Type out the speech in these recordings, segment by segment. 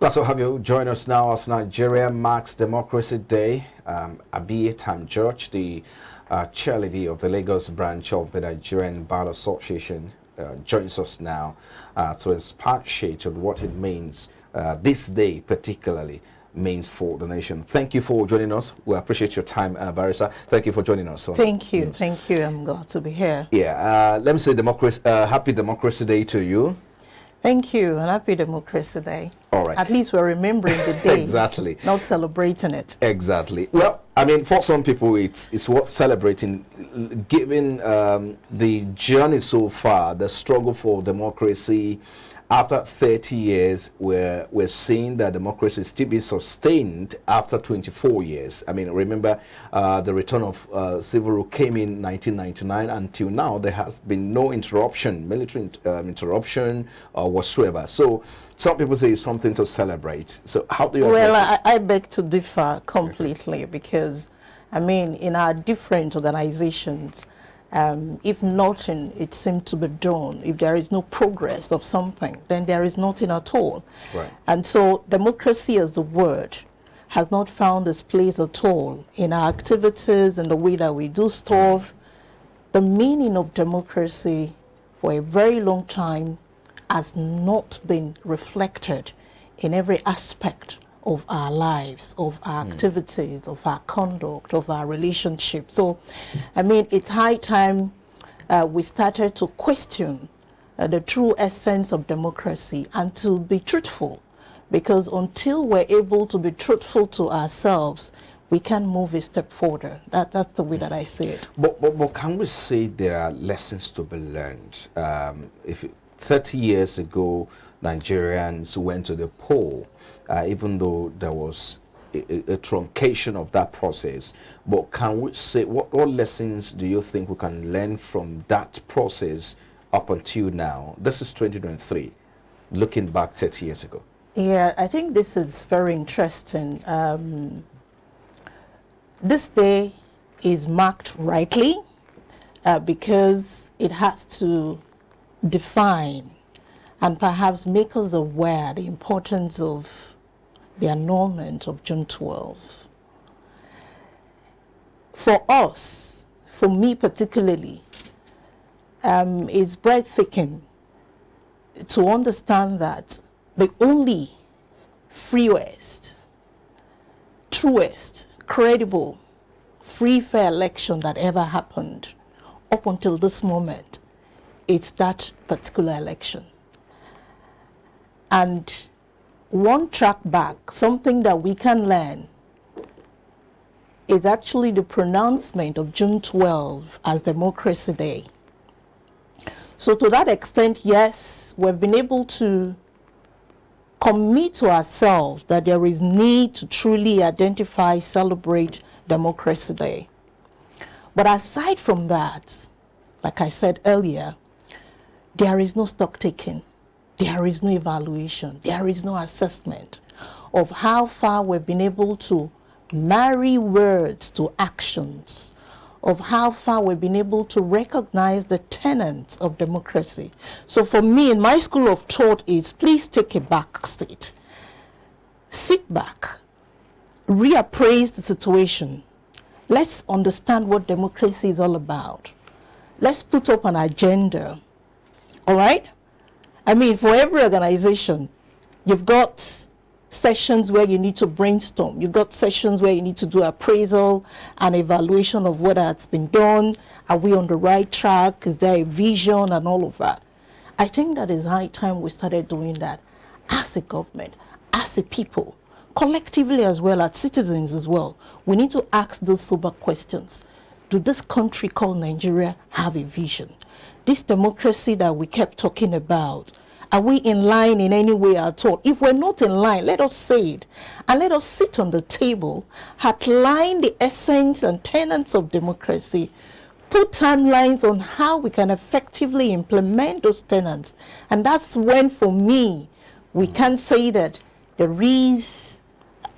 Glad to have you join us now as Nigeria marks Democracy Day. Abiye Tam-George, the chairlady of the Lagos branch of the Nigerian Bar Association, joins us now to expatiate on what it means, this day particularly means for the nation. Thank you for joining us. We appreciate your time, Barrister. Thank you for joining us. Thank you. Thank you. I'm glad to be here. Yeah, let me say happy Democracy Day to you. Thank you, and happy Democracy Day. All right. At least we're remembering the day. Exactly. Not celebrating it. Exactly. Well, I mean, for some people, it's worth celebrating, given the journey so far, the struggle for democracy. After 30 years, we're seeing that democracy still be sustained after 24 years. I mean, remember the return of civil rule came in 1999. Until now, there has been no interruption, military interruption whatsoever. So some people say it's something to celebrate. So how do you address this? I beg to differ completely because, I mean, in our different organizations, if nothing it seems to be done, if there is no progress of something, then there is nothing at all. Right. And so democracy as a word has not found its place at all in our activities and the way that we do stuff. The meaning of democracy for a very long time has not been reflected in every aspect of our lives, of our activities, of our conduct, of our relationships. So, I mean, it's high time we started to question the true essence of democracy and to be truthful, because until we're able to be truthful to ourselves, we can move a step further. That's the way that I see it. But can we say there are lessons to be learned? If 30 years ago, Nigerians went to the poll, even though there was a truncation of that process. But can we say, what lessons do you think we can learn from that process up until now? This is 2023, looking back 30 years ago. Yeah, I think this is very interesting. This day is marked rightly because it has to define and perhaps make us aware the importance of the annulment of June 12. For us, for me particularly, it's breathtaking to understand that the only freest, truest, credible, free, fair election that ever happened up until this moment, it's that particular election. And one track back, something that we can learn is actually the pronouncement of June 12 as Democracy Day. So to that extent, yes, we've been able to commit to ourselves that there is need to truly identify, celebrate Democracy Day. But aside from that, like I said earlier, there is no stock taking. There is no evaluation. There is no assessment of how far we've been able to marry words to actions, of how far we've been able to recognize the tenets of democracy. So for me, in my school of thought is, please take a back seat. Sit back, reappraise the situation. Let's understand what democracy is all about. Let's put up an agenda, all right? I mean, for every organization, you've got sessions where you need to brainstorm. You've got sessions where you need to do appraisal and evaluation of what has been done. Are we on the right track? Is there a vision and all of that? I think that is high time we started doing that as a government, as a people, collectively as well, as citizens as well. We need to ask those sober questions. Do this country called Nigeria have a vision? This democracy that we kept talking about, are we in line in any way at all? If we're not in line, let us say it. And let us sit on the table, outline the essence and tenets of democracy, put timelines on how we can effectively implement those tenets. And that's when, for me, we can say that there is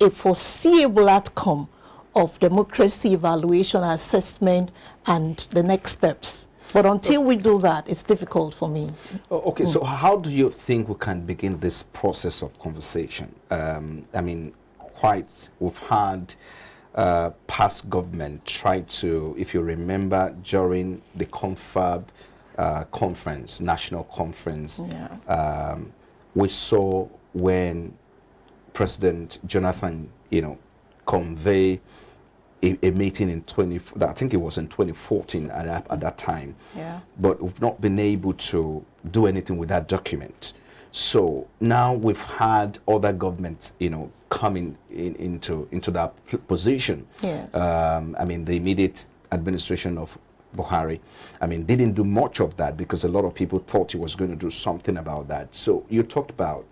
a foreseeable outcome of democracy evaluation, assessment, and the next steps. But until we do that, it's difficult for me. Okay, so how do you think we can begin this process of conversation? I mean, we've had past government try to, if you remember, during the confab conference, national conference, Yeah. we saw when President Jonathan, convey a meeting in I think it was in 2014 at that time. Yeah. But we've not been able to do anything with that document. So now we've had other governments, coming into that position. Yes. I mean, the immediate administration of Buhari, I mean, didn't do much of that because a lot of people thought he was going to do something about that. So you talked about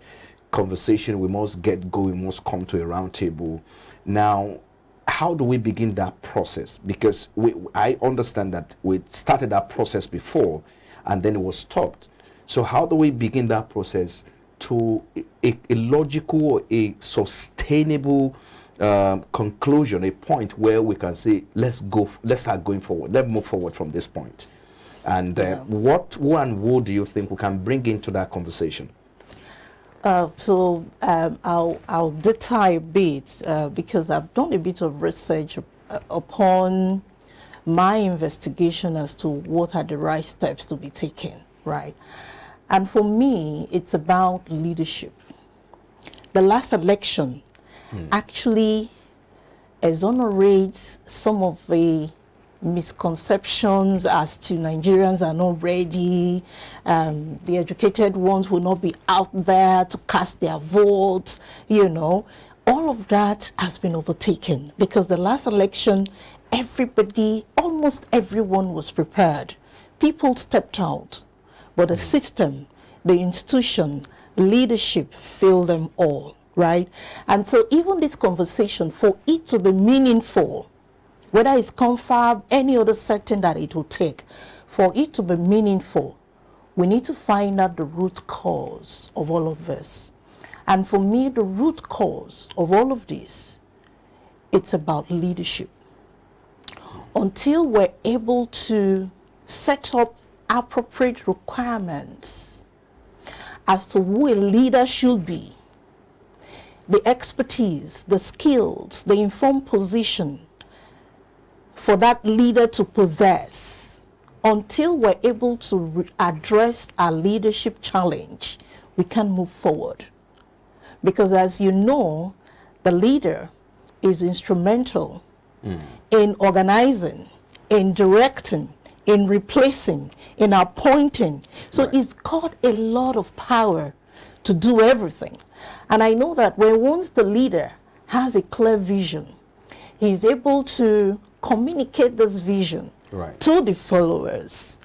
conversation, we must get going, we must come to a round table. Now, how do we begin that process? Because I understand that we started that process before and then it was stopped. So how do we begin that process to a logical or a sustainable conclusion, a point where we can say, let's start going forward, let's move forward from this point. And who do you think we can bring into that conversation? I'll detail a bit because I've done a bit of research upon my investigation as to what are the right steps to be taken, right? And for me, it's about leadership. The last election actually exonerates some of the misconceptions as to Nigerians are not ready, the educated ones will not be out there to cast their votes, all of that has been overtaken because the last election, almost everyone was prepared. People stepped out, but the system, the institution, leadership failed them all, right? And so even this conversation, for it to be meaningful, whether it's confab, any other setting that it will take, for it to be meaningful, we need to find out the root cause of all of this. And for me, the root cause of all of this, it's about leadership. Until we're able to set up appropriate requirements as to who a leader should be, the expertise, the skills, the informed position for that leader to possess, until we're able to address our leadership challenge, we can move forward. Because as you know, the leader is instrumental in organizing, in directing, in replacing, in appointing. So it's got a lot of power to do everything. And I know that once the leader has a clear vision, he's able to communicate this vision to the followers.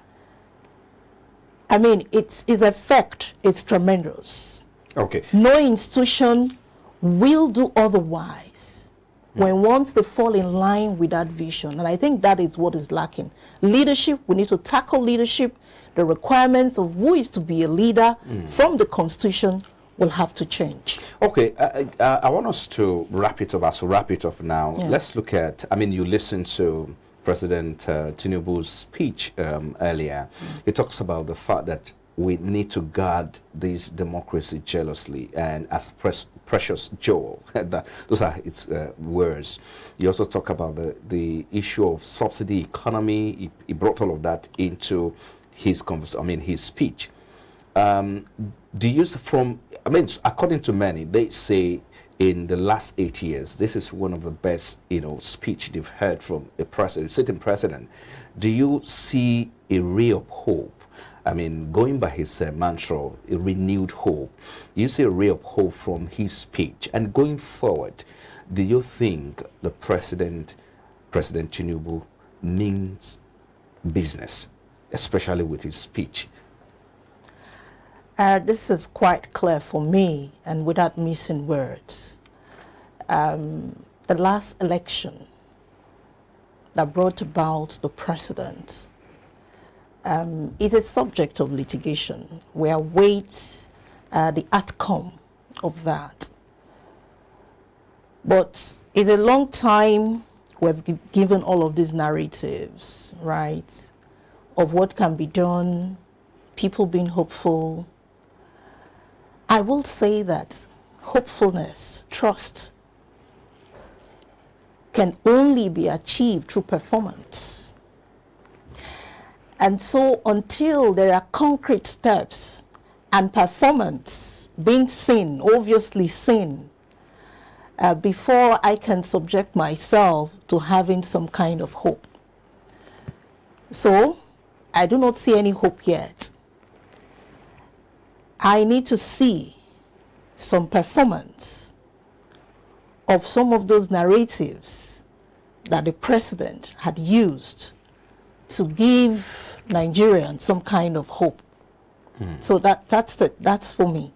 I mean, its effect is tremendous. Okay. No institution will do otherwise once they fall in line with that vision. And I think that is what is lacking. Leadership, we need to tackle leadership. The requirements of who is to be a leader from the Constitution will have to change. Okay, I want us to wrap it up. As we wrap it up now, let's look at, you listened to President Tinubu's speech earlier. He talks about the fact that we need to guard this democracy jealously and as precious jewel. Those are its words. He also talked about the issue of subsidy economy. He brought all of that into his speech. According to many, they say in the last 8 years, this is one of the best, speech they've heard from a sitting president. Do you see a ray of hope? Going by his mantra, a renewed hope. Do you see a ray of hope from his speech? And going forward, do you think the President Tinubu, means business, especially with his speech? This is quite clear for me, and without missing words. The last election that brought about the president is a subject of litigation. We await the outcome of that. But it's a long time we've given all of these narratives, right? of what can be done, people being hopeful. I will say that hopefulness, trust, can only be achieved through performance. And so until there are concrete steps and performance being seen, obviously seen, before I can subject myself to having some kind of hope. So I do not see any hope yet. I need to see some performance of some of those narratives that the president had used to give Nigerians some kind of hope. So that's for me.